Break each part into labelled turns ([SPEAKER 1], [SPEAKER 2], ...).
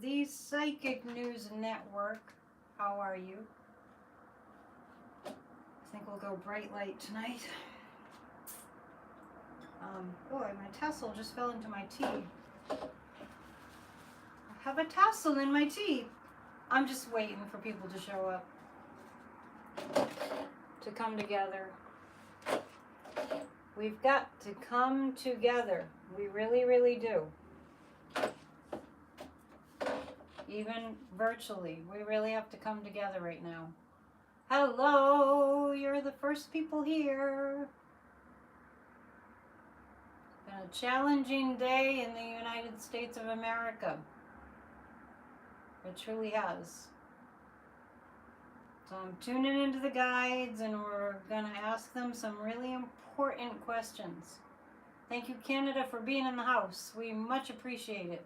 [SPEAKER 1] the Psychic News Network. How are you? I think we'll go bright light tonight. Boy, my tassel just fell into my tea. I have a tassel in my tea. I'm just waiting for people to show up, to come together. We've got to come together. We really, really do. Even virtually, we really have to come together right now. Hello, you're the first people here. It's been a challenging day in the United States of America. It truly has. So I'm tuning into the guides and we're going to ask them some really important questions. Thank you, Canada, for being in the house. We much appreciate it.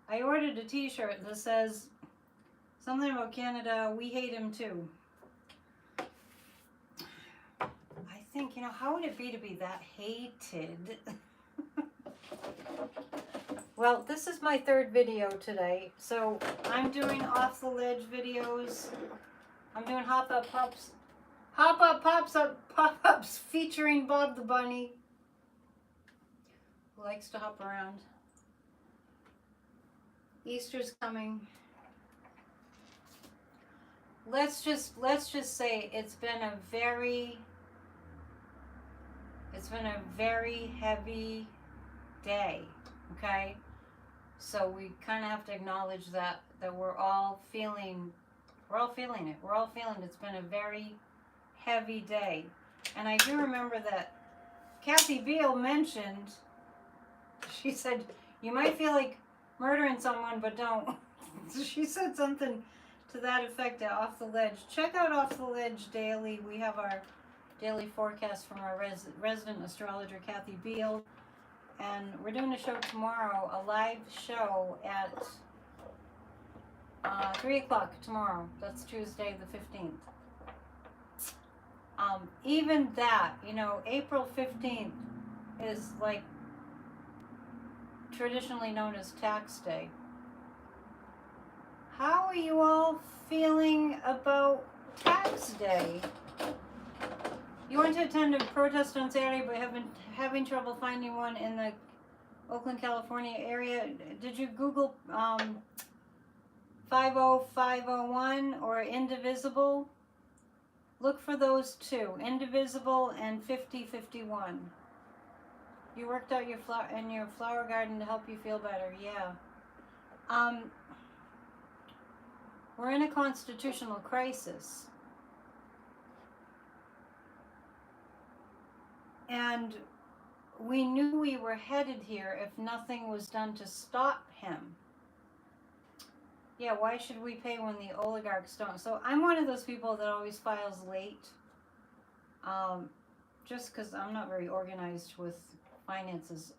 [SPEAKER 1] I ordered a t-shirt that says something about Canada, we hate him too. I think, how would it be to be that hated? Well, this is my third video today. So I'm doing off the ledge videos. I'm doing pop-ups featuring Bob the Bunny, who likes to hop around. Easter's coming. Let's just say it's been a very heavy day, okay? So we kind of have to acknowledge that we're all feeling it. We're all feeling it's been a very heavy day. And I do remember that Kathy Beale mentioned, she said, you might feel like murdering someone, but don't. She said something to that effect at Off the Ledge. Check out Off the Ledge daily. We have our daily forecast from our resident astrologer, Kathy Beale. And we're doing a show tomorrow, a live show at 3 o'clock tomorrow. That's Tuesday the 15th. Even that, April 15th is like traditionally known as tax day. How are you all feeling about tax day? You went to attend a protest on Saturday but have been having trouble finding one in the Oakland, California area. Did you Google 50501 or Indivisible? Look for those two, Indivisible and 5051. You worked out your flower garden to help you feel better, yeah. We're in a constitutional crisis. And we knew we were headed here if nothing was done to stop him. Yeah, why should we pay when the oligarchs don't? So I'm one of those people that always files late. Just because I'm not very organized with finances.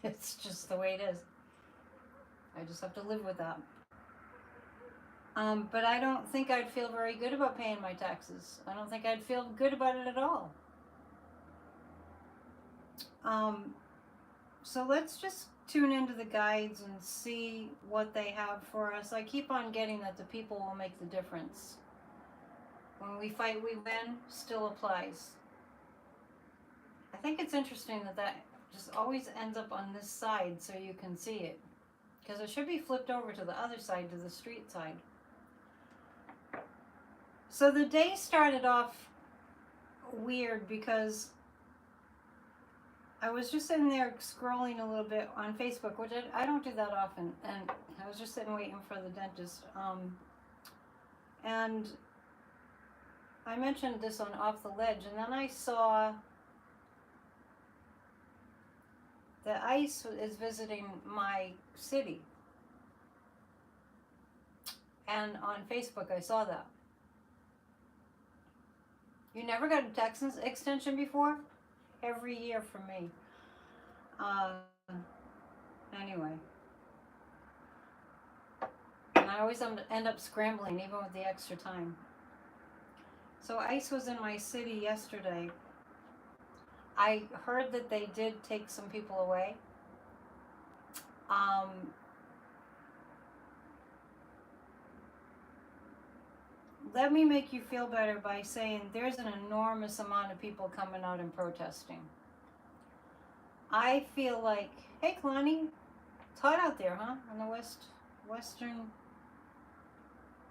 [SPEAKER 1] It's just the way it is. I just have to live with that. But I don't think I'd feel very good about paying my taxes. I don't think I'd feel good about it at all. So let's just tune into the guides and see what they have for us. I keep on getting that the people will make the difference. When we fight, we win still applies. I think it's interesting that just always ends up on this side so you can see it. Because it should be flipped over to the other side, to the street side. So the day started off weird because I was just sitting there scrolling a little bit on Facebook, which I don't do that often, and I was just sitting waiting for the dentist. And I mentioned this on Off the Ledge, and then I saw that ICE is visiting my city. And on Facebook, I saw that. You never got a tax extension before? Every year from me. Anyway. And I always end up scrambling, even with the extra time. So ICE was in my city yesterday. I heard that they did take some people away. let me make you feel better by saying there's an enormous amount of people coming out and protesting. I feel like, hey, Kalani, it's hot out there, huh? In the western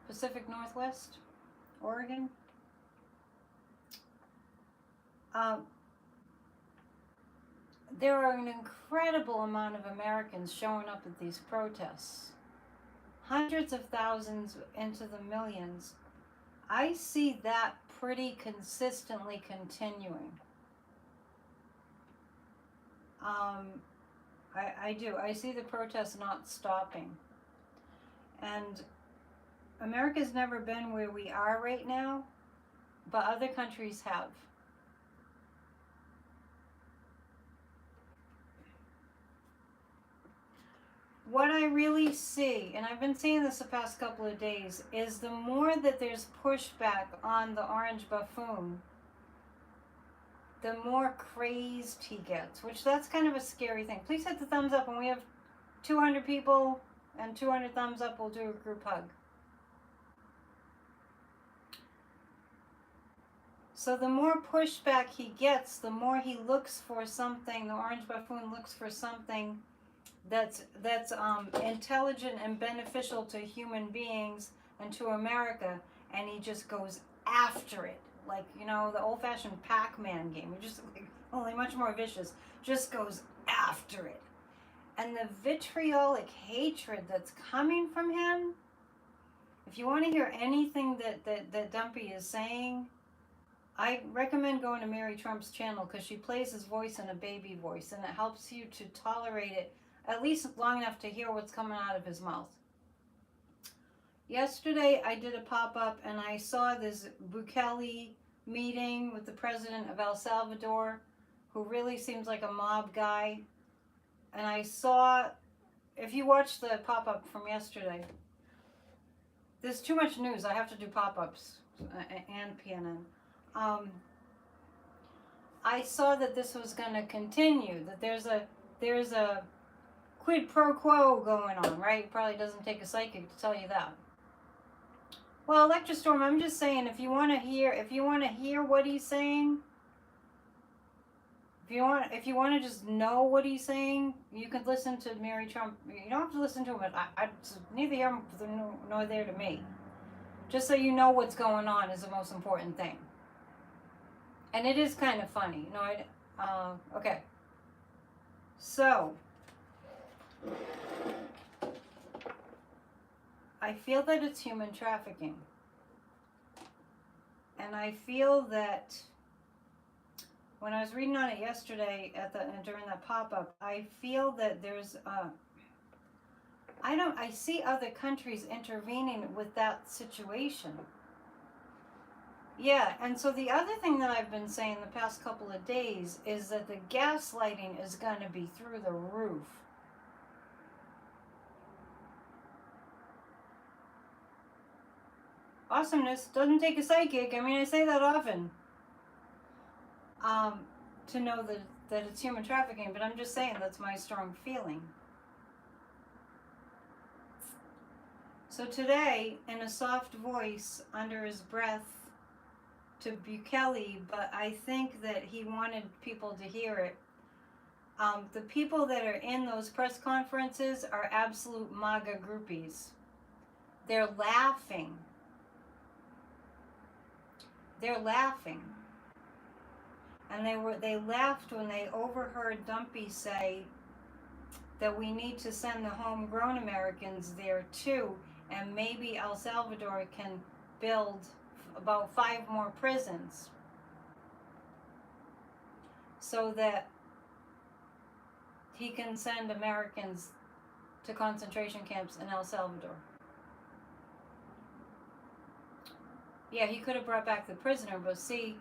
[SPEAKER 1] Pacific Northwest, Oregon. There are an incredible amount of Americans showing up at these protests. Hundreds of thousands into the millions. I see that pretty consistently continuing. I do. I see the protests not stopping. And America's never been where we are right now, but other countries have. What I really see, and I've been seeing this the past couple of days, is the more that there's pushback on the orange buffoon, the more crazed he gets, which that's kind of a scary thing. Please hit the thumbs up. When we have 200 people and 200 thumbs up, we'll do a group hug. So the more pushback he gets, the more he looks for something, the orange buffoon looks for something that's intelligent and beneficial to human beings and to America, and he just goes after it. Like, you know, the old-fashioned Pac-Man game. He just, only much more vicious, just goes after it. And the vitriolic hatred that's coming from him, if you want to hear anything that Dumpy is saying, I recommend going to Mary Trump's channel, because she plays his voice in a baby voice, and it helps you to tolerate it at least long enough to hear what's coming out of his mouth. Yesterday, I did a pop-up, and I saw this Bukele meeting with the president of El Salvador, who really seems like a mob guy. And I saw, if you watched the pop-up from yesterday, there's too much news. I have to do pop-ups and PNN. I saw that this was going to continue, that there's a quid pro quo going on, right? Probably doesn't take a psychic to tell you that. Well, Electrostorm, I'm just saying, if you want to hear what he's saying, if you want to just know what he's saying, you can listen to Mary Trump. You don't have to listen to him, but it's neither here nor there to me. Just so you know what's going on is the most important thing. And it is kind of funny. No, okay. So, I feel that it's human trafficking. And I feel that when I was reading on it yesterday during that pop-up, I feel that there's I see other countries intervening with that situation. Yeah, and so the other thing that I've been saying the past couple of days is that the gaslighting is going to be through the roof. Awesomeness doesn't take a psychic. I mean, I say that often. To know that it's human trafficking, but I'm just saying that's my strong feeling. So today, in a soft voice, under his breath, to Bukele, but I think that he wanted people to hear it. The people that are in those press conferences are absolute MAGA groupies. They're laughing. They're laughing. And they laughed when they overheard Dumpy say that we need to send the homegrown Americans there too, and maybe El Salvador can build about 5 more prisons so that he can send Americans to concentration camps in El Salvador. Yeah, he could have brought back the prisoner, but see,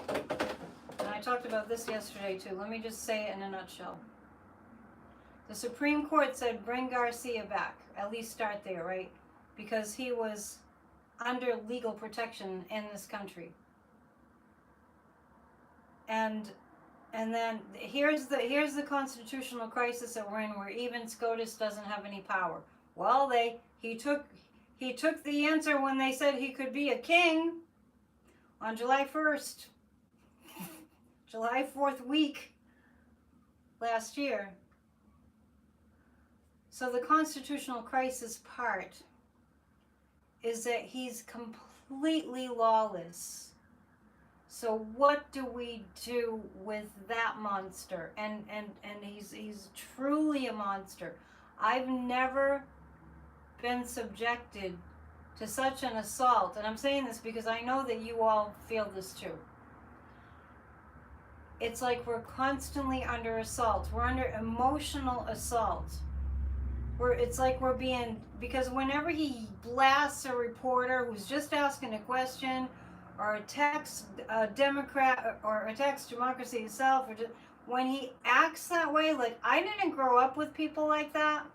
[SPEAKER 1] and I talked about this yesterday too, let me just say it in a nutshell. The Supreme Court said bring Garcia back, at least start there, right? Because he was under legal protection in this country. And then here's the constitutional crisis that we're in, where even SCOTUS doesn't have any power. Well, he took He took the answer when they said he could be a king on July 1st, July 4th week last year. So the constitutional crisis part is that he's completely lawless. So what do we do with that monster? And he's truly a monster. I've never been subjected to such an assault, and I'm saying this because I know that you all feel this too. It's like we're constantly under assault. We're under emotional assault. It's like we're being, because whenever he blasts a reporter who's just asking a question, or attacks a Democrat, or attacks democracy itself, or just, when he acts that way, like, I didn't grow up with people like that.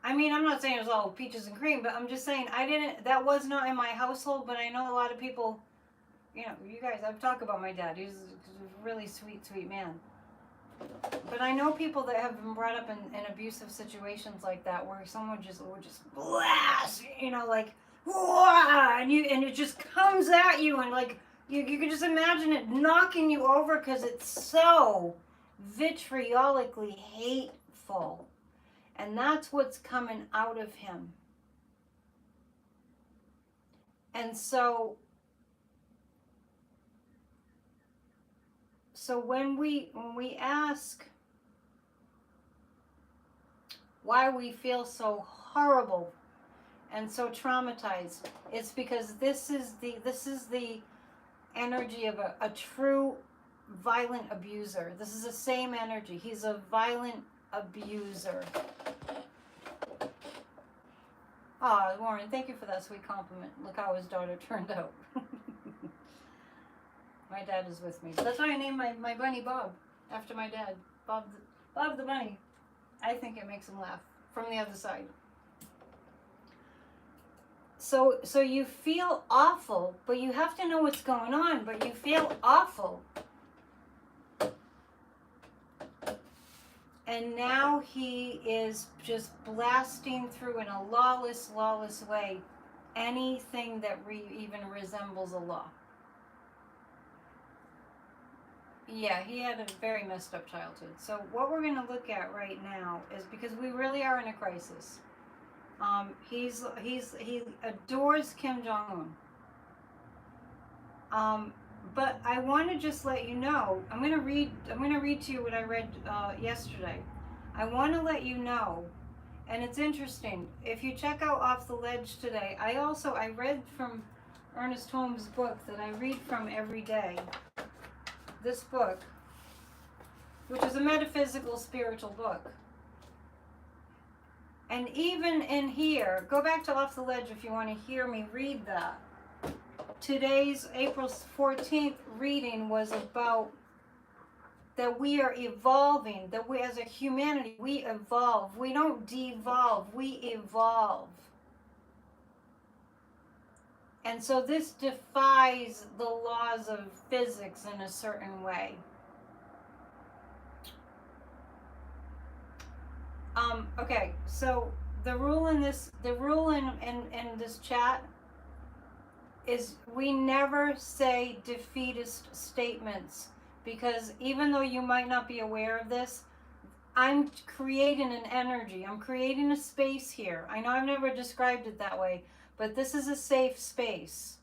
[SPEAKER 1] I mean, I'm not saying it was all peaches and cream, but I'm just saying that was not in my household, but I know a lot of people, you guys, I've talked about my dad. He's a really sweet, sweet man. But I know people that have been brought up in abusive situations like that, where someone would just blast, like, whoa, and it just comes at you, and like, you can just imagine it knocking you over because it's so vitriolically hateful. And that's what's coming out of him. And so when we ask why we feel so horrible and so traumatized, it's because this is the energy of a true violent abuser. This is the same energy. He's a violent abuser. Ah, oh, Warren, thank you for that sweet compliment. Look how his daughter turned out. My dad is with me. That's why I named my bunny Bob, after my dad. Bob the bunny. I think it makes him laugh from the other side. So you feel awful, but you have to know what's going on, but you feel awful. And now he is just blasting through in a lawless way anything that even resembles a law. Yeah, he had a very messed up childhood. So what we're going to look at right now is, because we really are in a crisis. He adores Kim Jong-un. But I want to just let you know, I'm going to read to you what I read yesterday. I want to let you know, and it's interesting, if you check out Off the Ledge today, I read from Ernest Holmes' book that I read from every day. This book, which is a metaphysical spiritual book. And even in here, go back to Off the Ledge if you want to hear me read that. Today's April 14th reading was about that we are evolving, that we as a humanity, we evolve. We don't devolve, we evolve. And so this defies the laws of physics in a certain way. Okay, so the rule in this chat is we never say defeatist statements, because even though you might not be aware of this, I'm creating an energy. I'm creating a space here. I know I've never described it that way, but this is a safe space.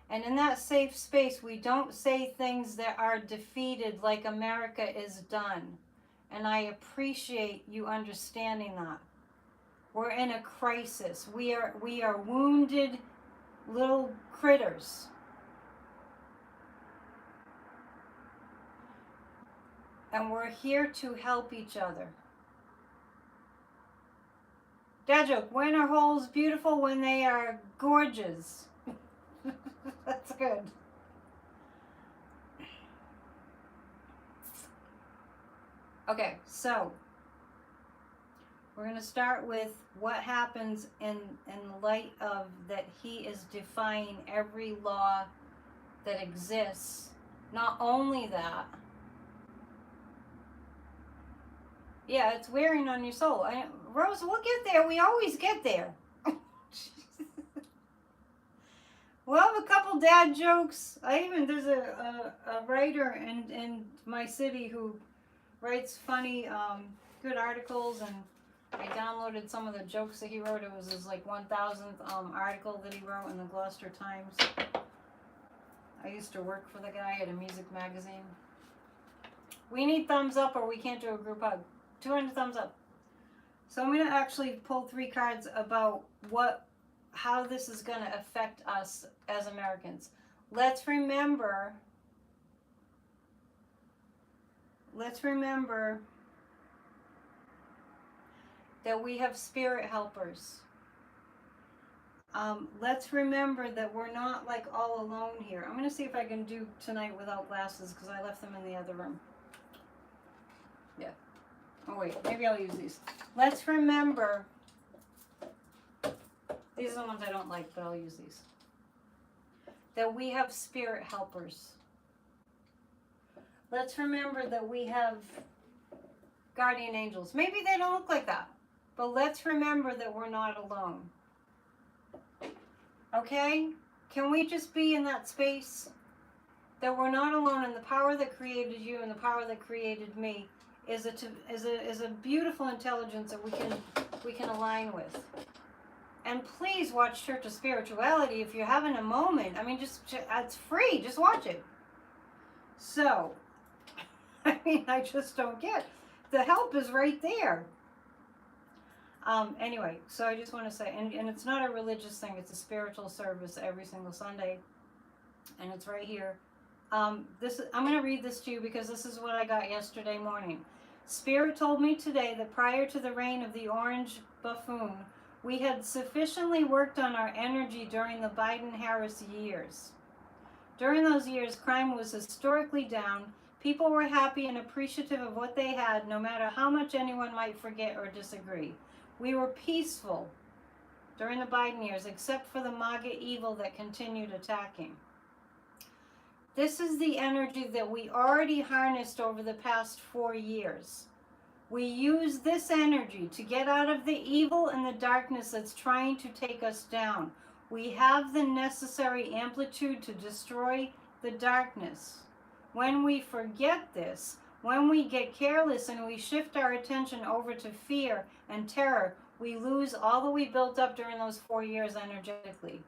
[SPEAKER 1] And in that safe space, we don't say things that are defeated like America is done. And I appreciate you understanding that. We're in a crisis. We are wounded little critters. And we're here to help each other. Dad joke, when are holes beautiful? When they are gorgeous. That's good. Okay, so we're going to start with what happens in light of that he is defying every law that exists. Not only that, Yeah, it's wearing on your soul. Rose, we'll get there. We always get there. We'll have a couple dad jokes. There's a writer in my city who writes funny, good articles, and I downloaded some of the jokes that he wrote. It was his like 1,000th article that he wrote in the Gloucester Times. I used to work for the guy at a music magazine. We need thumbs up or we can't do a group hug. 200 thumbs up. So I'm going to actually pull 3 cards about how this is going to affect us as Americans. Let's remember that we have spirit helpers. Let's remember that we're not like all alone here. I'm going to see if I can do tonight without glasses because I left them in the other room. Yeah. Oh wait, maybe I'll use these. Let's remember, these are the ones I don't like, but I'll use these, that we have spirit helpers. Let's remember that we have guardian angels. Maybe they don't look like that, but let's remember that we're not alone. Okay? Can we just be in that space that we're not alone, and the power that created you and the power that created me is a beautiful intelligence that we can align with. And please watch Church of Spirituality if you're having a moment. I mean, it's free. Just watch it. So, I just don't get. The help is right there. Anyway, so I just want to say, and it's not a religious thing. It's a spiritual service every single Sunday. And it's right here. I'm going to read this to you because this is what I got yesterday morning. Spirit told me today that prior to the reign of the Orange Buffoon, we had sufficiently worked on our energy during the Biden-Harris years. During those years, crime was historically down. People were happy and appreciative of what they had, no matter how much anyone might forget or disagree. We were peaceful during the Biden years, except for the MAGA evil that continued attacking. This is the energy that we already harnessed over the past 4 years. We use this energy to get out of the evil and the darkness that's trying to take us down. We have the necessary amplitude to destroy the darkness. When we forget this, when we get careless and we shift our attention over to fear and terror, we lose all that we built up during those 4 years energetically.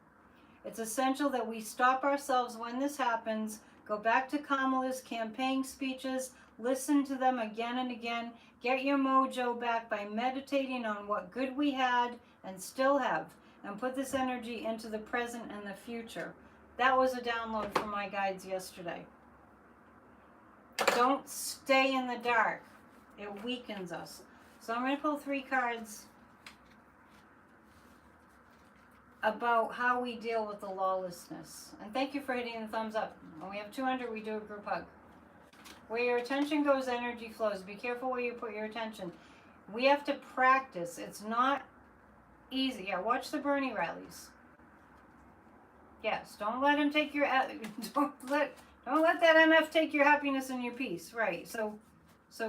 [SPEAKER 1] It's essential that we stop ourselves when this happens, go back to Kamala's campaign speeches, listen to them again and again, get your mojo back by meditating on what good we had and still have, and put this energy into the present and the future. That was a download from my guides yesterday. Don't stay in the dark. It weakens us. So I'm going to pull 3 cards about how we deal with the lawlessness. And thank you for hitting the thumbs up. When we have 200, we do a group hug. Where your attention goes, energy flows. Be careful where you put your attention. We have to practice. It's not easy. Yeah, watch the Bernie rallies. Yes, don't let him take your don't let that MF take your happiness and your peace. Right. So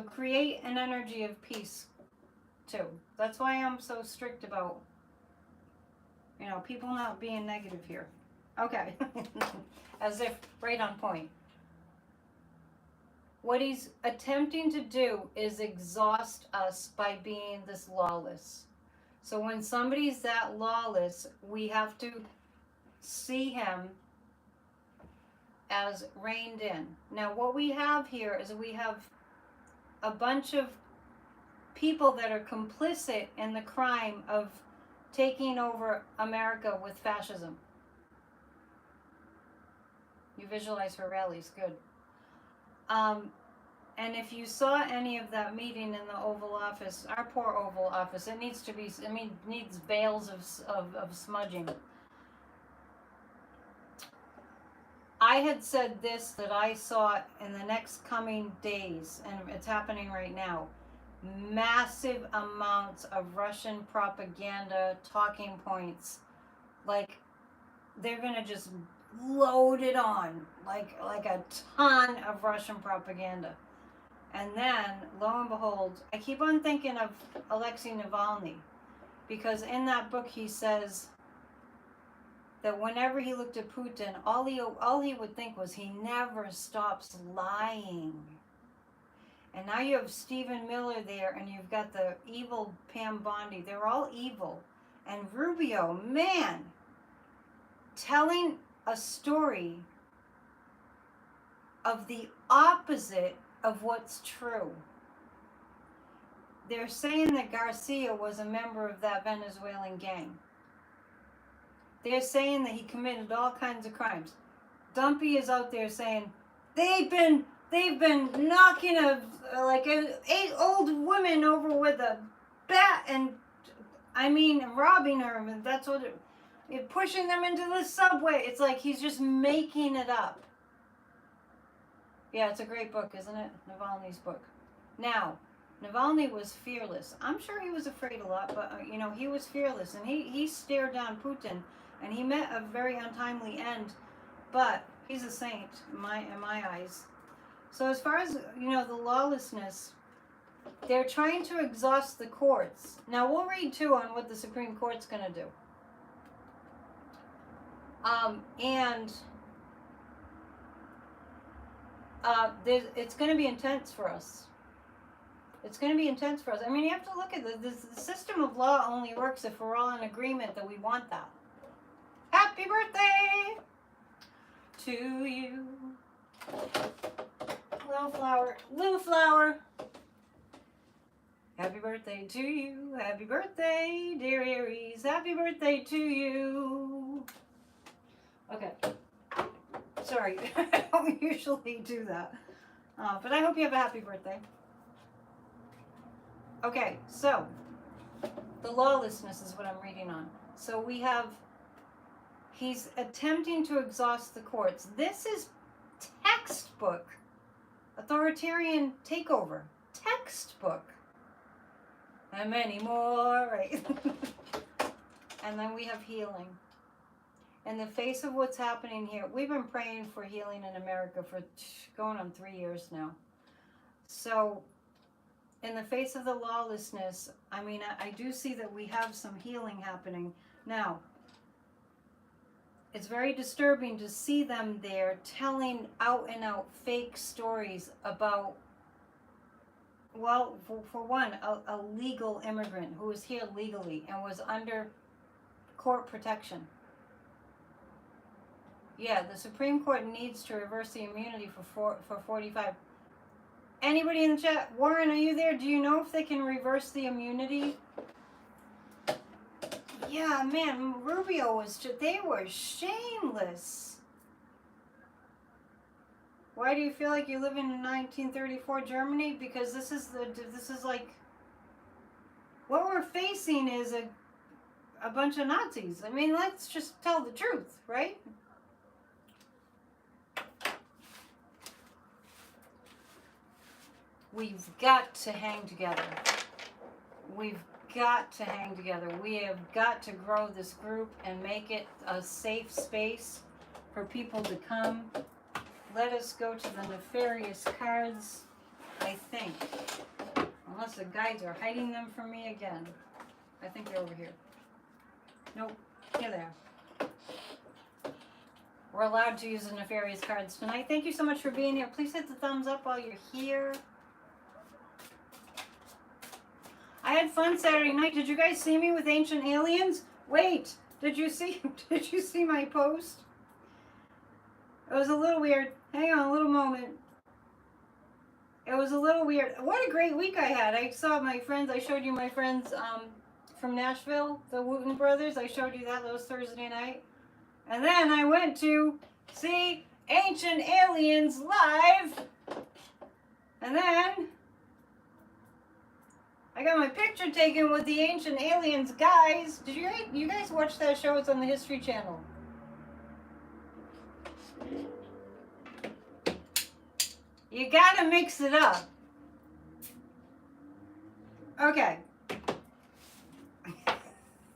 [SPEAKER 1] create an energy of peace too. That's why I'm so strict about people not being negative here. Okay. As if right on point. What he's attempting to do is exhaust us by being this lawless. So when somebody's that lawless, we have to see him as reined in. Now what we have here is we have a bunch of people that are complicit in the crime of taking over America with fascism. You visualize her rallies, good. And if you saw any of that meeting in the Oval Office, our poor Oval Office, it needs to be, needs bales of smudging. I had said this, that I saw in the next coming days, and it's happening right now, massive amounts of Russian propaganda talking points. Like, they're going to just load it on, like a ton of Russian propaganda. And then, lo and behold, I keep on thinking of Alexei Navalny, because in that book he says that whenever he looked at Putin, all he would think was he never stops lying. And now you have Stephen Miller there, and you've got the evil Pam Bondi. They're all evil. And Rubio, man, telling a story of the opposite of what's true. They're saying that Garcia was a member of that Venezuelan gang. They're saying that he committed all kinds of crimes. Dumpy is out there saying they've been knocking eight old women over with a bat and robbing her, and that's what pushing them into the subway. It's like he's just making it up. Yeah, it's a great book, isn't it? Navalny's book. Now, Navalny was fearless. I'm sure he was afraid a lot, but he was fearless, and he stared down Putin, and he met a very untimely end. But he's a saint in my eyes. So as far as the lawlessness, they're trying to exhaust the courts. Now we'll read too on what the Supreme Court's going to do. It's going to be intense for us. It's going to be intense for us. I mean, you have to look at this. The system of law only works if we're all in agreement that we want that. Happy birthday to you. Little flower. Happy birthday to you. Happy birthday, dear Aries. Happy birthday to you. Okay. Sorry, I don't usually do that. But I hope you have a happy birthday. Okay, so the lawlessness is what I'm reading on. So we have, he's attempting to exhaust the courts. This is textbook authoritarian takeover. Textbook. And many more, right? And then we have healing. In the face of what's happening here, we've been praying for healing in America for going on 3 years now. So, in the face of the lawlessness, I do see that we have some healing happening. Now, it's very disturbing to see them there telling out and out fake stories about, well, for one, a legal immigrant who was here legally and was under court protection. Yeah, the Supreme Court needs to reverse the immunity for 45. Anybody in the chat? Warren, are you there? Do you know if they can reverse the immunity? Yeah, man, Rubio they were shameless. Why do you feel like you live in 1934 Germany? Because this is like, what we're facing is a bunch of Nazis. Let's just tell the truth, right? We've got to hang together. We've got to hang together. We have got to grow this group and make it a safe space for people to come. Let us go to the nefarious cards, I think. Unless the guides are hiding them from me again. I think they're over here. Nope, here they are. We're allowed to use the nefarious cards tonight. Thank you so much for being here. Please hit the thumbs up while you're here. I had fun Saturday night. Did you guys see me with Ancient Aliens? Wait, did you see my post? It was a little weird. Hang on a little moment. It was a little weird. What a great week I had. I saw my friends. I showed you my friends from Nashville, the Wooten Brothers. I showed you that. That was Thursday night. And then I went to see Ancient Aliens live. And then I got my picture taken with the Ancient Aliens guys. Did you guys watch that show? It's on the History Channel. You gotta mix it up. Okay.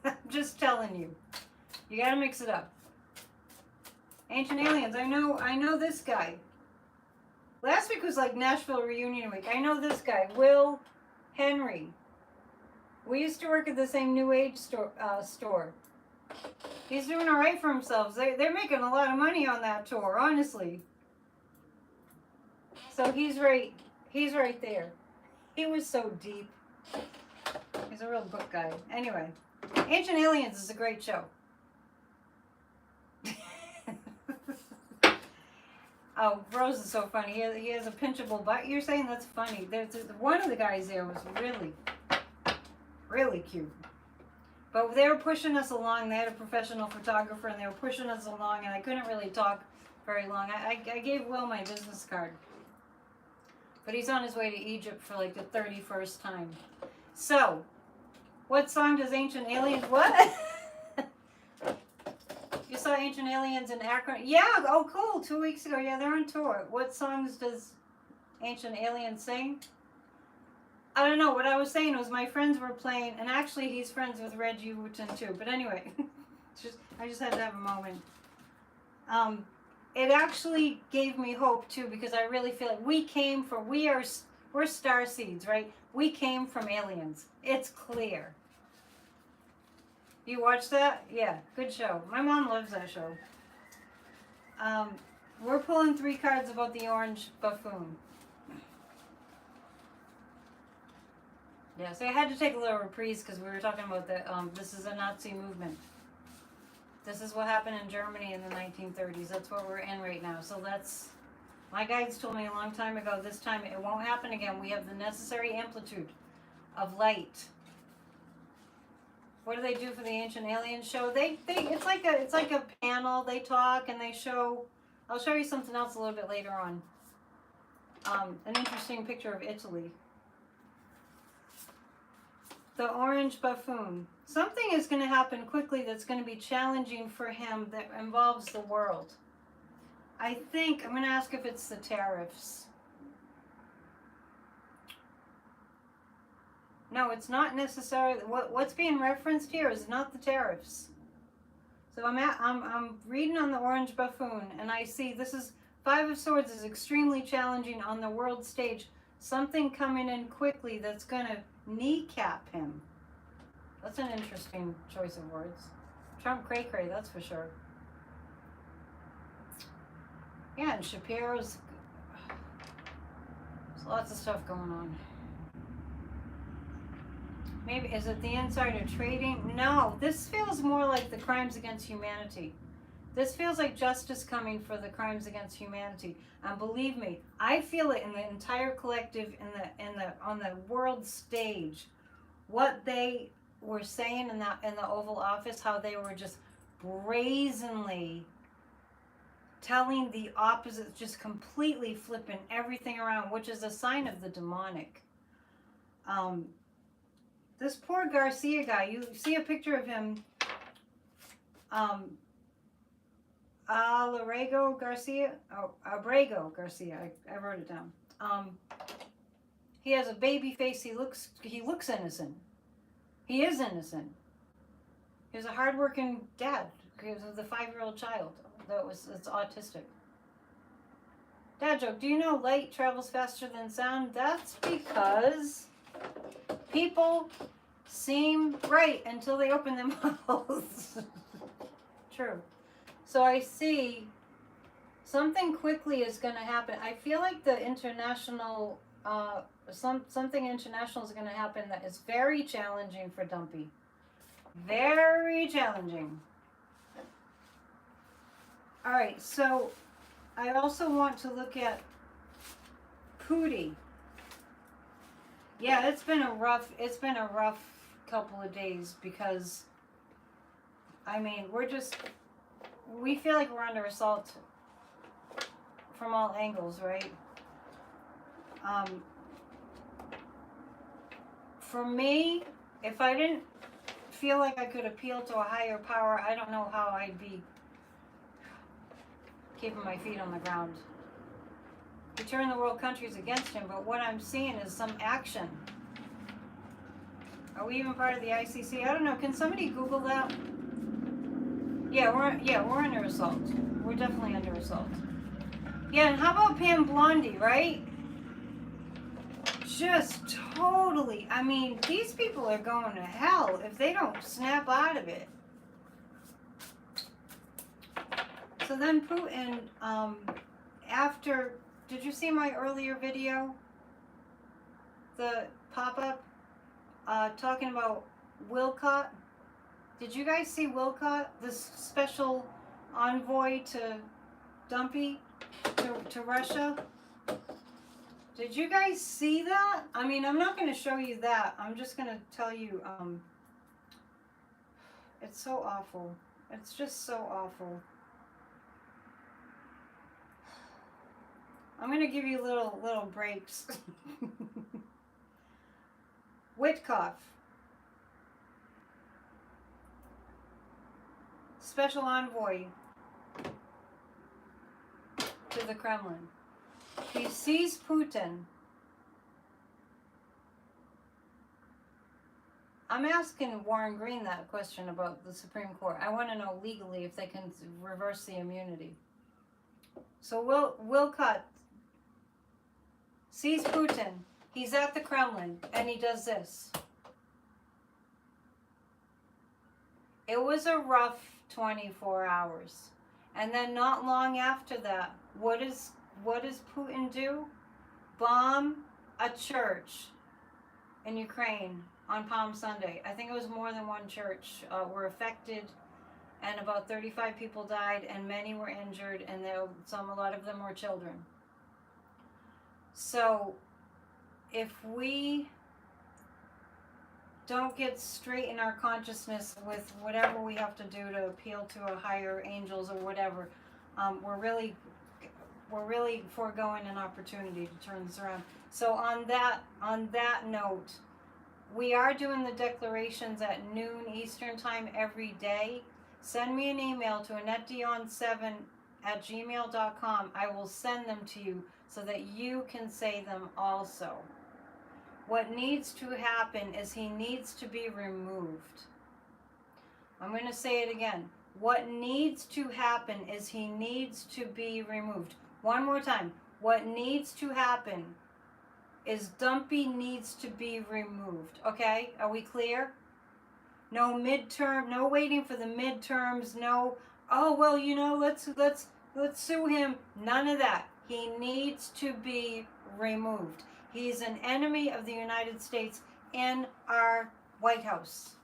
[SPEAKER 1] I'm just telling you. You gotta mix it up. Ancient Aliens. I know this guy. Last week was like Nashville reunion week. I know this guy, Will Henry. We used to work at the same New Age store. He's doing all right for himself. They're making a lot of money on that tour, honestly. So he's right there. He was so deep. He's a real book guy. Anyway, Ancient Aliens is a great show. Oh, Rose is so funny. He has a pinchable butt. You're saying that's funny. There's one of the guys there was really cute. But they were pushing us along. They had a professional photographer, and they were pushing us along, and I couldn't really talk very long. I gave Will my business card. But he's on his way to Egypt for like the 31st time. So, what song does Ancient Aliens... What? You saw Ancient Aliens in Akron? Yeah, oh cool, 2 weeks ago. Yeah, they're on tour. What songs does Ancient Aliens sing? I don't know. What I was saying was my friends were playing, and actually he's friends with Reggie Wooten too. But anyway, I just had to have a moment. It actually gave me hope too, because I really feel like we're star seeds, right? We came from aliens. It's clear. You watch that? Yeah, good show. My mom loves that show. We're pulling 3 cards about the orange buffoon. Yeah, so I had to take a little reprise because we were talking about the, this is a Nazi movement. This is what happened in Germany in the 1930s. That's what we're in right now. So that's, my guides told me a long time ago, this time it won't happen again. We have the necessary amplitude of light. What do they do for the Ancient Aliens show? It's like a panel. They talk and they show. I'll show you something else a little bit later on. An interesting picture of Italy. The orange buffoon. Something is going to happen quickly that's going to be challenging for him that involves the world. I think I'm going to ask if it's the tariffs. No, it's not necessarily. What's being referenced here is not the tariffs. So I'm reading on the orange buffoon, and I see this is 5 of Swords is extremely challenging on the world stage. Something coming in quickly that's going to kneecap him. That's an interesting choice of words. Trump cray cray, that's for sure. Yeah, and Shapiro's. There's lots of stuff going on. Maybe, is it the insider trading? No, this feels more like the crimes against humanity. This feels like justice coming for the crimes against humanity. And believe me, I feel it in the entire collective, on the world stage. What they were saying in the Oval Office, how they were just brazenly telling the opposite, just completely flipping everything around, which is a sign of the demonic. This poor Garcia guy, you see a picture of him, Abrego Garcia, I wrote it down. He has a baby face, he looks innocent. He is innocent. He was a hardworking dad, because of the 5-year-old child that's autistic. Dad joke, do you know light travels faster than sound? That's because people seem right until they open their mouths. True. So I see something quickly is going to happen. I feel like the international, something international is going to happen that is very challenging for Dumpy. Very challenging. All right, so I also want to look at Pootie. Yeah, it's been a rough couple of days because, I mean, we feel like we're under assault from all angles, right? For me, if I didn't feel like I could appeal to a higher power, I don't know how I'd be keeping my feet on the ground. We turn the world countries against him, but what I'm seeing is some action. Are we even part of the ICC? I don't know. Can somebody Google that? Yeah, we're under assault. We're definitely under assault. Yeah, and how about Pam Blondie, right? Just totally. I mean, these people are going to hell if they don't snap out of it. So then Putin, after, did you see my earlier video? The pop-up talking about Wilcott? Did you guys see Wilcott, this special envoy to Dumpy, to Russia? Did you guys see that? I mean, I'm not going to show you that. I'm just going to tell you, it's so awful. It's just so awful. I'm going to give you little breaks. Witkoff. Special envoy to the Kremlin. He sees Putin. I'm asking Warren Green that question about the Supreme Court. I want to know legally if they can reverse the immunity. So Wilcott sees Putin. He's at the Kremlin, and he does this. It was a rough 24 hours. And then not long after that, what does Putin do? Bomb a church in Ukraine on Palm Sunday. I think it was more than one church were affected, and about 35 people died, and many were injured, and a lot of them were children. So if we don't get straight in our consciousness with whatever we have to do to appeal to a higher angels or whatever, we're really foregoing an opportunity to turn this around. So on that note, we are doing the declarations at noon Eastern time every day. Send me an email to AnnetteDion7@gmail.com. I will send them to you so that you can say them also. What needs to happen is he needs to be removed. I'm going to say it again. What needs to happen is he needs to be removed. One more time. What needs to happen is Dumpy needs to be removed. Okay? Are we clear? No midterm, no waiting for the midterms, no, oh, well, let's sue him. None of that. He needs to be removed. He's an enemy of the United States in our White House.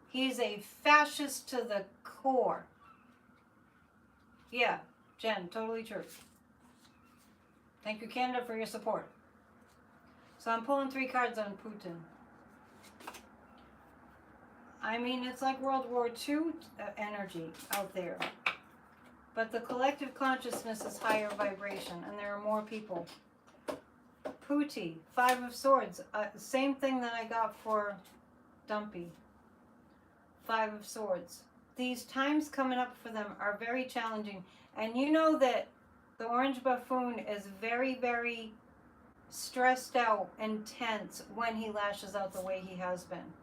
[SPEAKER 1] He's a fascist to the core. Yeah, Jen, totally true. Thank you, Canada, for your support. So I'm pulling 3 cards on Putin. I mean, it's like World War II energy out there. But the collective consciousness is higher vibration, and there are more people. Putin, 5 of Swords. Same thing that I got for Dumpy. 5 of Swords. These times coming up for them are very challenging. And you know that the Orange Buffoon is very, very stressed out and tense when he lashes out the way he has been.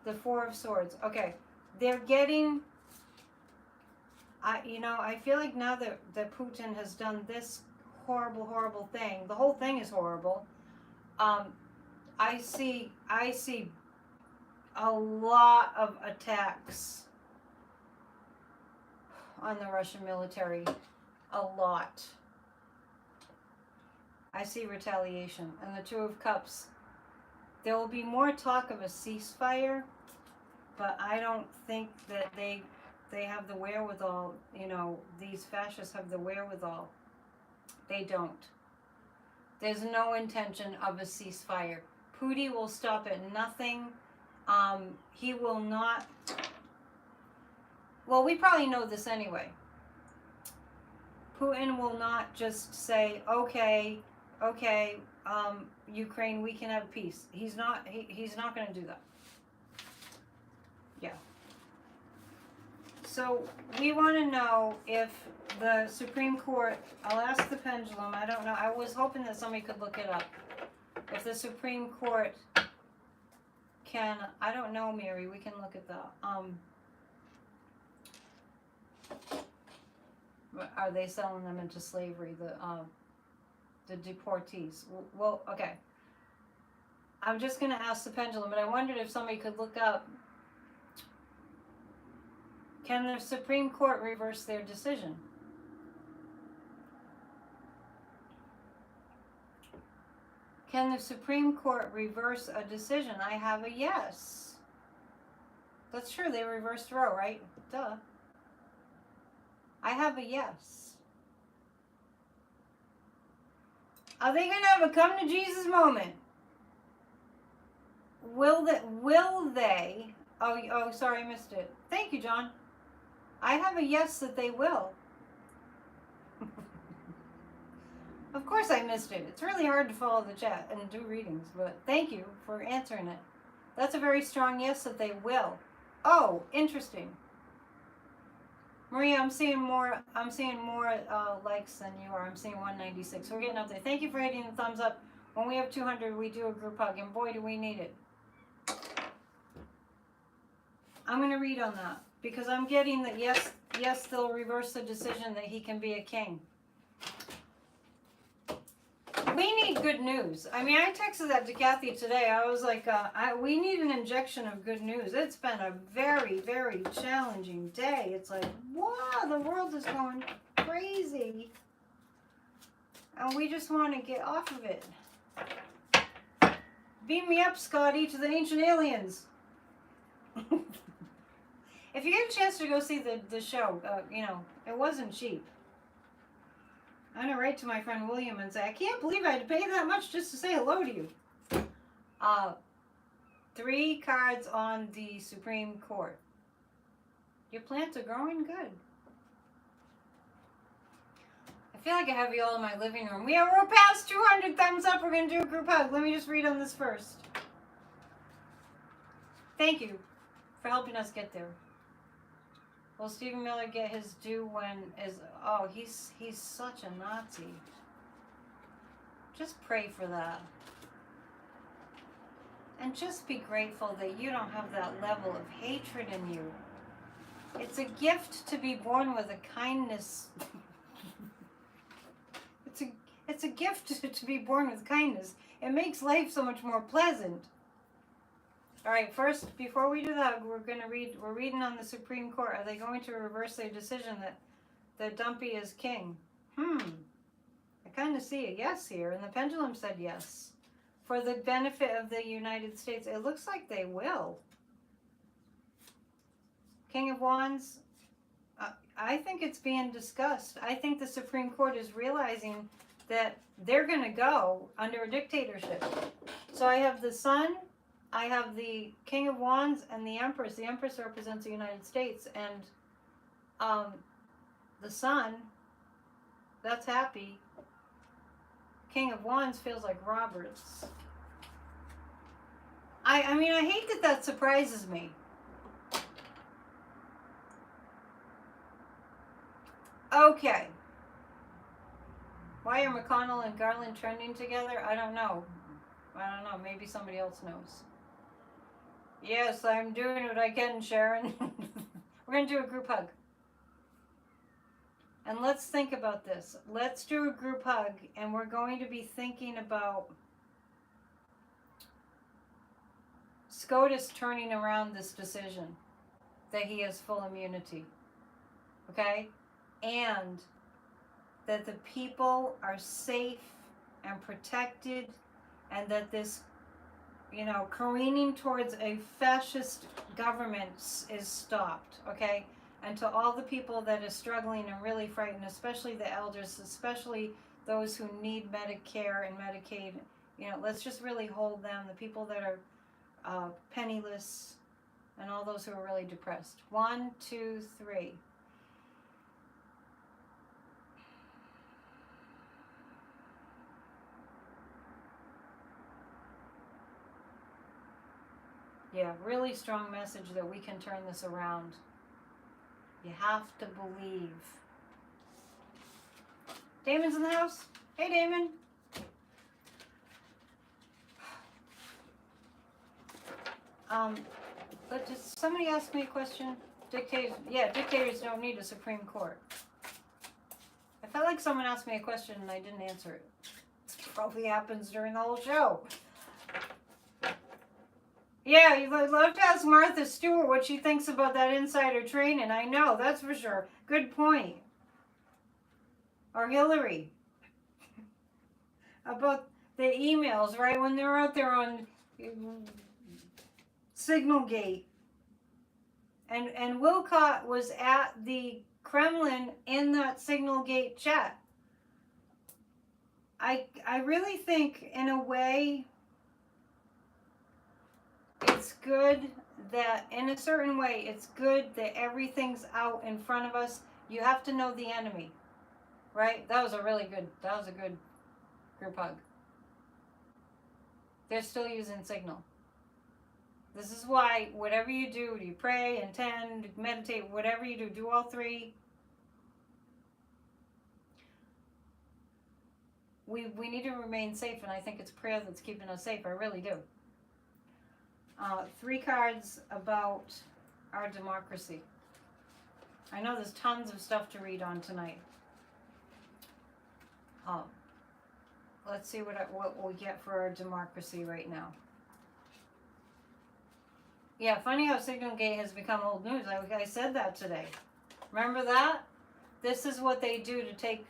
[SPEAKER 1] The 4 of Swords. Okay. They're getting... I feel like now that Putin has done this horrible, horrible thing, the whole thing is horrible. I see a lot of attacks on the Russian military. A lot. I see retaliation. And the 2 of Cups. There will be more talk of a ceasefire, but I don't think that they have the wherewithal. These fascists have the wherewithal. They don't. There's no intention of a ceasefire. Putin will stop at nothing. He will not... Well, we probably know this anyway. Putin will not just say, okay, Ukraine, we can have peace. He's not going to do that. Yeah. So we want to know if the Supreme Court, I'll ask the pendulum, I don't know, I was hoping that somebody could look it up. If the Supreme Court can, I don't know, Mary, we can look at that. Are they selling them into slavery? The deportees. Well, okay. I'm just going to ask the pendulum, but I wondered if somebody could look up, can the Supreme Court reverse their decision? Can the Supreme Court reverse a decision? I have a yes. That's true, they reversed Roe, right? Duh. I have a yes. Are they going to have a come to Jesus moment? Will they? Oh, sorry, I missed it. Thank you, John. I have a yes that they will. Of course I missed it. It's really hard to follow the chat and do readings, but thank you for answering it. That's a very strong yes that they will. Oh, interesting. Maria, I'm seeing more likes than you are. I'm seeing 196. We're getting up there. Thank you for hitting the thumbs up. When we have 200, we do a group hug, and boy, do we need it. I'm going to read on that because I'm getting that yes, they'll reverse the decision that he can be a king. We need good news. I mean, I texted that to Kathy today. I was like, we need an injection of good news. It's been a very, very challenging day. It's like, wow, the world is going crazy. And we just want to get off of it. Beam me up, Scotty, to the ancient aliens. If you get a chance to go see the show, it wasn't cheap. I'm going to write to my friend William and say, I can't believe I had to pay that much just to say hello to you. 3 cards on the Supreme Court. Your plants are growing good. I feel like I have you all in my living room. We're past 200 thumbs up. We're going to do a group hug. Let me just read on this first. Thank you for helping us get there. Will Stephen Miller get his due when is... Oh, he's such a Nazi. Just pray for that. And just be grateful that you don't have that level of hatred in you. It's a gift to be born with a kindness. It's a gift to be born with kindness. It makes life so much more pleasant. All right, first, before we do that, we're reading on the Supreme Court. Are they going to reverse their decision that Dumpy is king? I kind of see a yes here, and the pendulum said yes. For the benefit of the United States, it looks like they will. King of Wands, I think it's being discussed. I think the Supreme Court is realizing that they're going to go under a dictatorship. So I have the Sun, I have the King of Wands, and the Empress. The Empress represents the United States, and the Sun, that's happy. King of Wands feels like Roberts. I mean, I hate that surprises me. Okay. Why are McConnell and Garland trending together? I don't know. Maybe somebody else knows. Yes, I'm doing what I can, Sharon. We're going to do a group hug. And let's think about this. Let's do a group hug, and we're going to be thinking about SCOTUS turning around this decision that he has full immunity. Okay? And that the people are safe and protected, and that this, careening towards a fascist government is stopped, okay? And to all the people that are struggling and really frightened, especially the elders, especially those who need Medicare and Medicaid, let's just really hold them, the people that are penniless, and all those who are really depressed. 1, 2, 3. Yeah, really strong message that we can turn this around. You have to believe. Damon's in the house. Hey, Damon. But did somebody ask me a question? Dictators don't need a Supreme Court. felt like someone asked me a question and I didn't answer it. It probably happens during the whole show. Yeah, you'd love to ask Martha Stewart what she thinks about that insider training. I know, that's for sure. Good point. Or Hillary. About the emails, right? When they're out there on Signalgate. And Wilcott was at the Kremlin in that Signalgate chat. I really think, in a way, it's good that, in a certain way, it's good that everything's out in front of us. You have to know the enemy, right? That was a good group hug. They're still using Signal. This is why, whatever you do pray, intend, meditate, whatever you do all three. We need to remain safe, and I think it's prayer that's keeping us safe. I really do. 3 cards about our democracy. I know there's tons of stuff to read on tonight. Let's see what we get for our democracy right now. Yeah, funny how Signalgate has become old news. I said that today. Remember that? This is what they do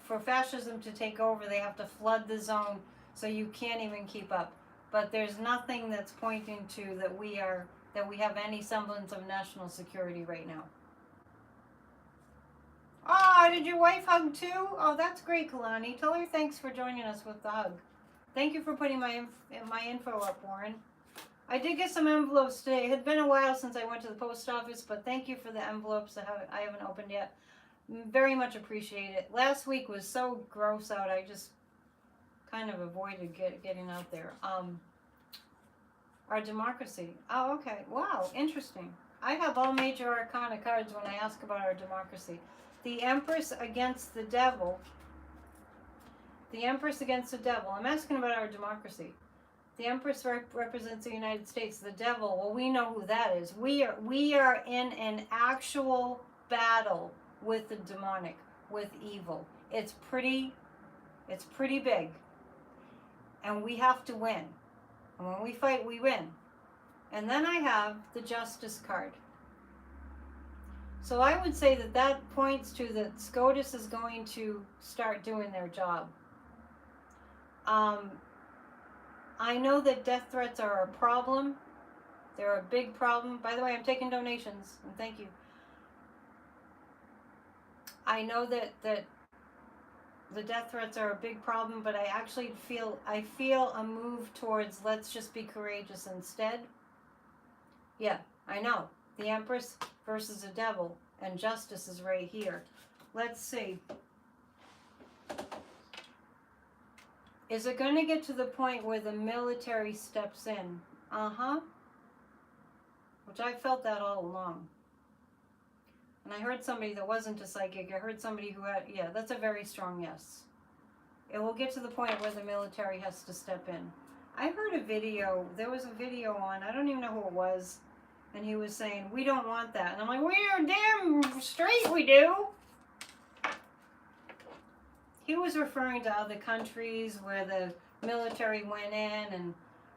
[SPEAKER 1] for fascism to take over. They have to flood the zone so you can't even keep up. But there's nothing that's pointing to that we have any semblance of national security right now. Oh, did your wife hug too? Oh, that's great, Kalani. Tell her thanks for joining us with the hug. Thank you for putting my info up, Warren. I did get some envelopes today. It had been a while since I went to the post office, but thank you for the envelopes I haven't opened yet. Very much appreciate it. Last week was so gross out. I just kind of avoided getting out there. Our democracy. Oh, okay. Wow, interesting. I have all major arcana cards when I ask about our democracy. The Empress against the Devil. The Empress against the Devil. I'm asking about our democracy. The Empress represents the United States. The Devil, well, we know who that is. We are in an actual battle with the demonic, with evil. It's pretty big. And we have to win. And when we fight, we win. And then I have the Justice card. So I would say that points to that SCOTUS is going to start doing their job. I know that death threats are a problem. They're a big problem. By the way, I'm taking donations, and thank you. I know that the death threats are a big problem, but I actually feel a move towards let's just be courageous instead. Yeah, I know. The Empress versus the Devil, and Justice is right here. Let's see. Is it going to get to the point where the military steps in? Which I felt that all along. And I heard somebody that wasn't a psychic. I heard somebody who had, yeah, that's a very strong yes. It will get to the point where the military has to step in. I heard a video, there was a video on, I don't even know who it was, and he was saying, we don't want that. And I'm like, we're damn straight we do. He was referring to other countries where the military went in and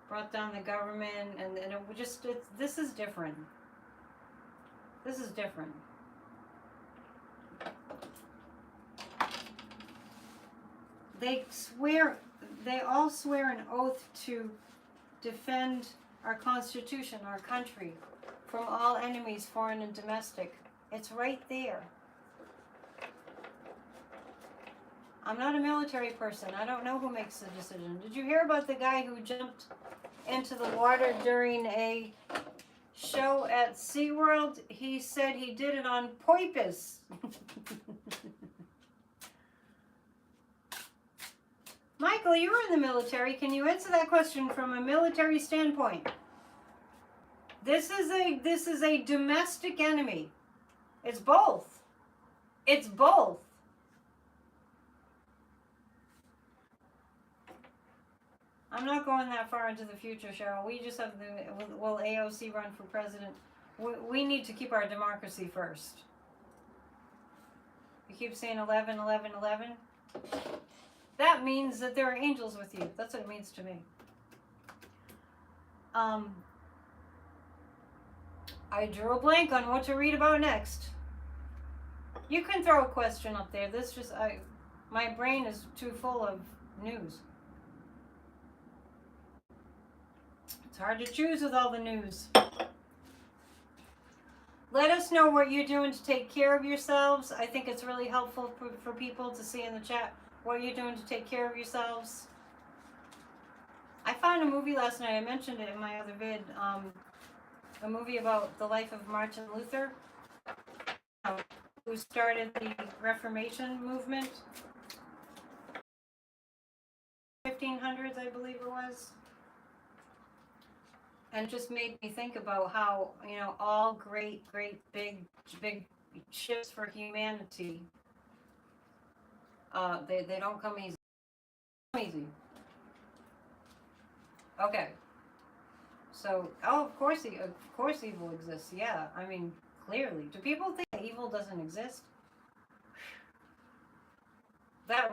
[SPEAKER 1] brought down the government, and it just, this is different. This is different. They all swear an oath to defend our Constitution, our country, from all enemies, foreign and domestic. It's right there. I'm not a military person. I don't know who makes the decision. Did you hear about the guy who jumped into the water during a show at SeaWorld? He said he did it on purpose. Michael, you were in the military. Can you answer that question from a military standpoint? This is a domestic enemy. It's both. It's both. I'm not going that far into the future, Cheryl. We just have will AOC run for president? We need to keep our democracy first. You keep saying 11, 11, 11. That means that there are angels with you. That's what it means to me. I drew a blank on what to read about next. You can throw a question up there. My brain is too full of news. It's hard to choose with all the news. Let us know what you're doing to take care of yourselves. I think it's really helpful for people to see in the chat what you're doing to take care of yourselves. I found a movie last night. I mentioned it in my other vid. A movie about the life of Martin Luther, who started the Reformation movement. 1500s, I believe it was. And it just made me think about how, all great, big shifts for humanity, they don't come easy. Okay. So, of course evil exists. Yeah, I mean, clearly. Do people think that evil doesn't exist? That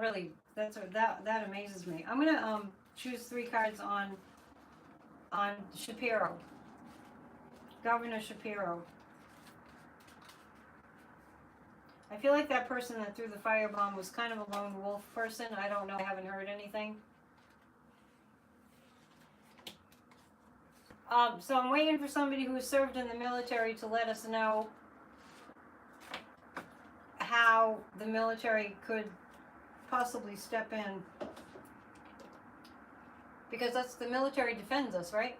[SPEAKER 1] amazes me. I'm gonna choose 3 cards on Shapiro, Governor Shapiro. I feel like that person that threw the firebomb was kind of a lone wolf person. I don't know. I haven't heard anything. So I'm waiting for somebody who served in the military to let us know how the military could possibly step in. Because that's the military defends us, right?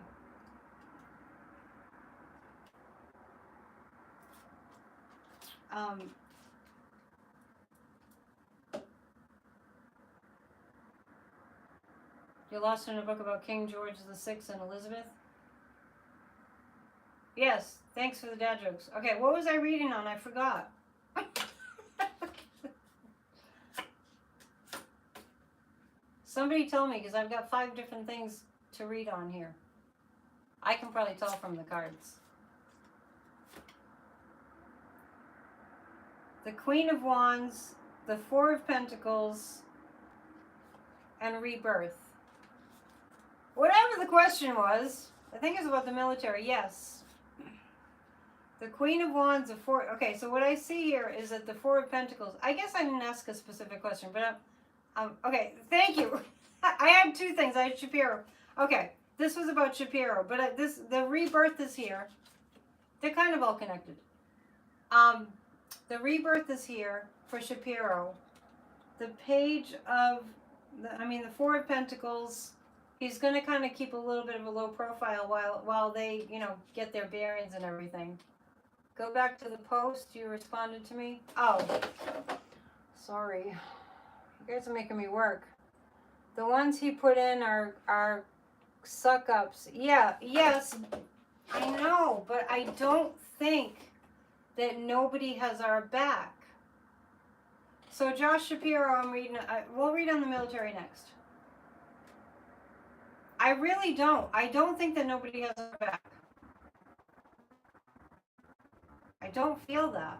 [SPEAKER 1] You're lost in a book about King George VI and Elizabeth? Yes, thanks for the dad jokes. Okay, what was I reading on? I forgot. Somebody tell me, because I've got 5 different things to read on here. I can probably tell from the cards. The Queen of Wands, the 4 of Pentacles, and Rebirth. Whatever the question was, I think it's about the military, yes. The Queen of Wands, the 4, okay, so what I see here is that the 4 of Pentacles, I guess I didn't ask a specific question, but okay, thank you. I had 2 things. I had Shapiro. Okay, this was about Shapiro, but the Rebirth is here. They're kind of all connected. The Rebirth is here for Shapiro. The Page of, the 4 of Pentacles, he's going to kind of keep a little bit of a low profile while they, get their bearings and everything. Go back to the post. You responded to me. Oh, sorry. You guys are making me work. The ones he put in are suck-ups. Yeah, yes, I know, but I don't think that nobody has our back. So Josh Shapiro, I'm reading. We'll read on the military next. I really don't. I don't think that nobody has our back. I don't feel that.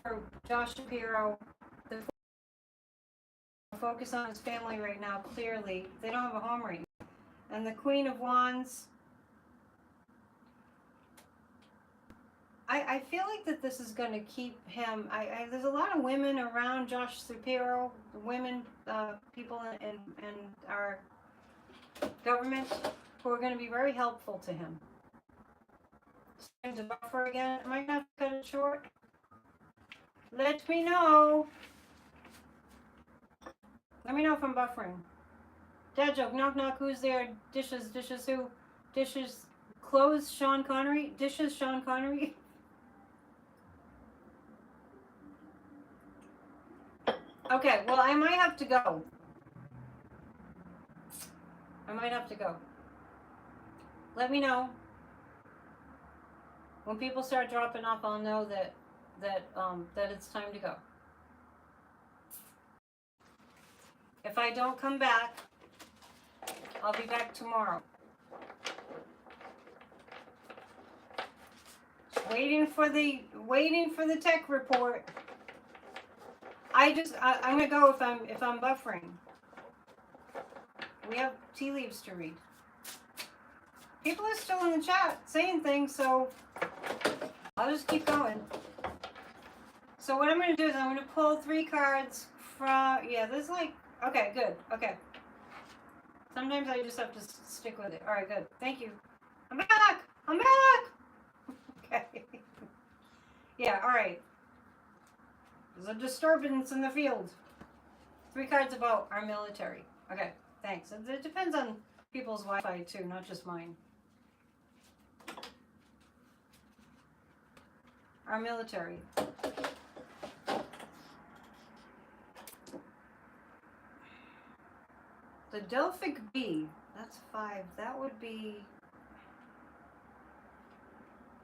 [SPEAKER 1] For Josh Shapiro, the focus on his family right now, clearly. They don't have a home right now. And the Queen of Wands, I feel like that this is going to keep him. There's a lot of women around Josh Shapiro, women, people in our government who are going to be very helpful to him. Starting to buffer again. Am I going to have to cut it short? Let me know. Let me know if I'm buffering. Dad joke. Knock knock. Who's there? Dishes. Dishes who? Dishes. Clothes. Sean Connery. Dishes. Sean Connery. Okay. Well, I might have to go. I might have to go. Let me know. When people start dropping off, I'll know that it's time to go. If I don't come back, I'll be back tomorrow. Waiting for the tech report. I'm gonna go if I'm buffering. We have tea leaves to read. People are still in the chat saying things, so I'll just keep going. So what I'm gonna do is I'm gonna pull 3 cards from, yeah, this is like, okay, good, okay. Sometimes I just have to stick with it. All right, good. Thank you. I'm back. I'm back. Okay. Yeah, all right. There's a disturbance in the field. 3 cards about our military. Okay, thanks. It depends on people's Wi-Fi too, not just mine. Our military. The Delphic B, that's 5. That would be...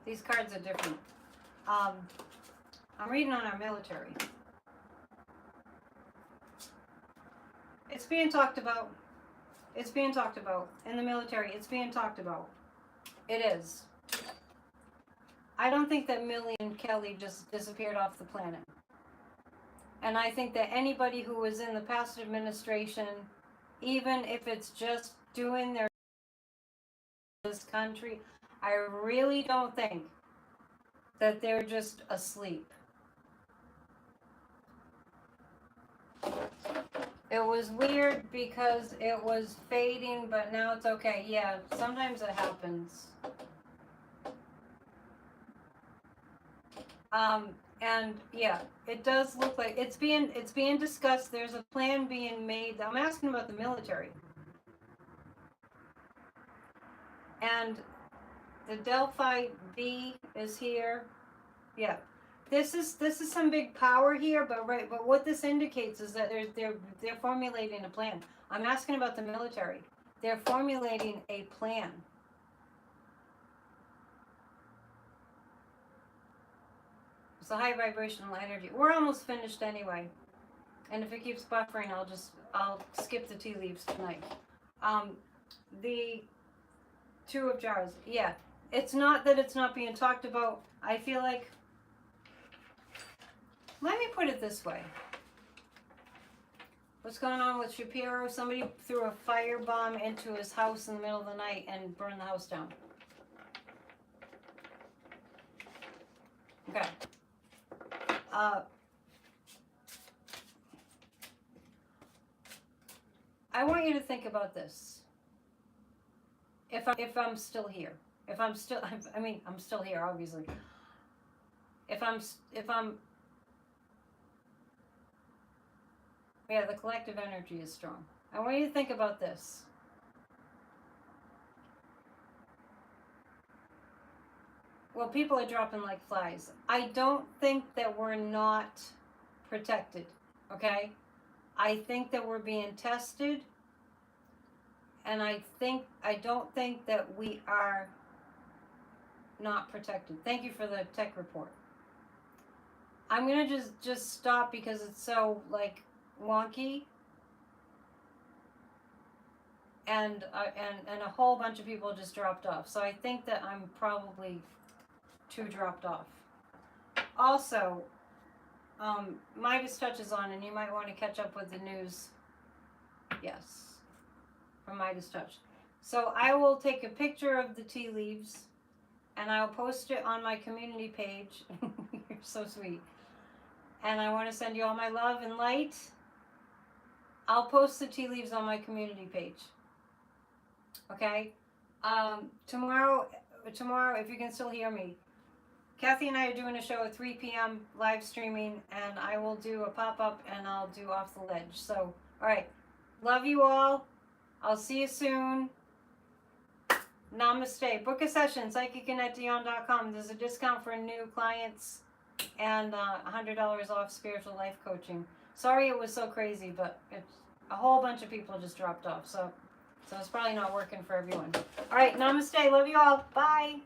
[SPEAKER 1] These cards are different. I'm reading on our military. It's being talked about. It's being talked about. In the military, it's being talked about. It is. I don't think that Millie and Kelly just disappeared off the planet. And I think that anybody who was in the past administration, even if it's just doing their this country, I really don't think that they're just asleep. It was weird because it was fading, but now it's okay. Yeah, sometimes it happens. And yeah, it does look like it's being discussed. There's a plan being made. I'm asking about the military. And the Delphi B is here. Yeah. This is some big power here, but what this indicates is that they're formulating a plan. I'm asking about the military. They're formulating a plan. It's a high vibrational energy. We're almost finished anyway. And if it keeps buffering, I'll skip the tea leaves tonight. The 2 of Jars. Yeah. It's not that it's not being talked about. I feel like, let me put it this way. What's going on with Shapiro? Somebody threw a firebomb into his house in the middle of the night and burned the house down. Okay. I want you to think about this. If I'm still here. I'm still here, obviously. Yeah, the collective energy is strong. I want you to think about this. Well, people are dropping like flies. I don't think that we're not protected, okay? I think that we're being tested, and I don't think that we are not protected. Thank you for the tech report. I'm gonna just stop because it's so like wonky, and a whole bunch of people just dropped off. So I think that I'm probably 2 dropped off. Also, Midas Touch is on, and you might want to catch up with the news. Yes, from Midas Touch. So I will take a picture of the tea leaves, and I'll post it on my community page. You're so sweet. And I want to send you all my love and light. I'll post the tea leaves on my community page. Okay? Tomorrow, if you can still hear me, Kathy and I are doing a show at 3 p.m. live streaming, and I will do a pop-up, and I'll do Off the Ledge. So, all right. Love you all. I'll see you soon. Namaste. Book a session, psychic.annetteDion.com. There's a discount for new clients and $100 off spiritual life coaching. Sorry it was so crazy, but a whole bunch of people just dropped off. So it's probably not working for everyone. All right. Namaste. Love you all. Bye.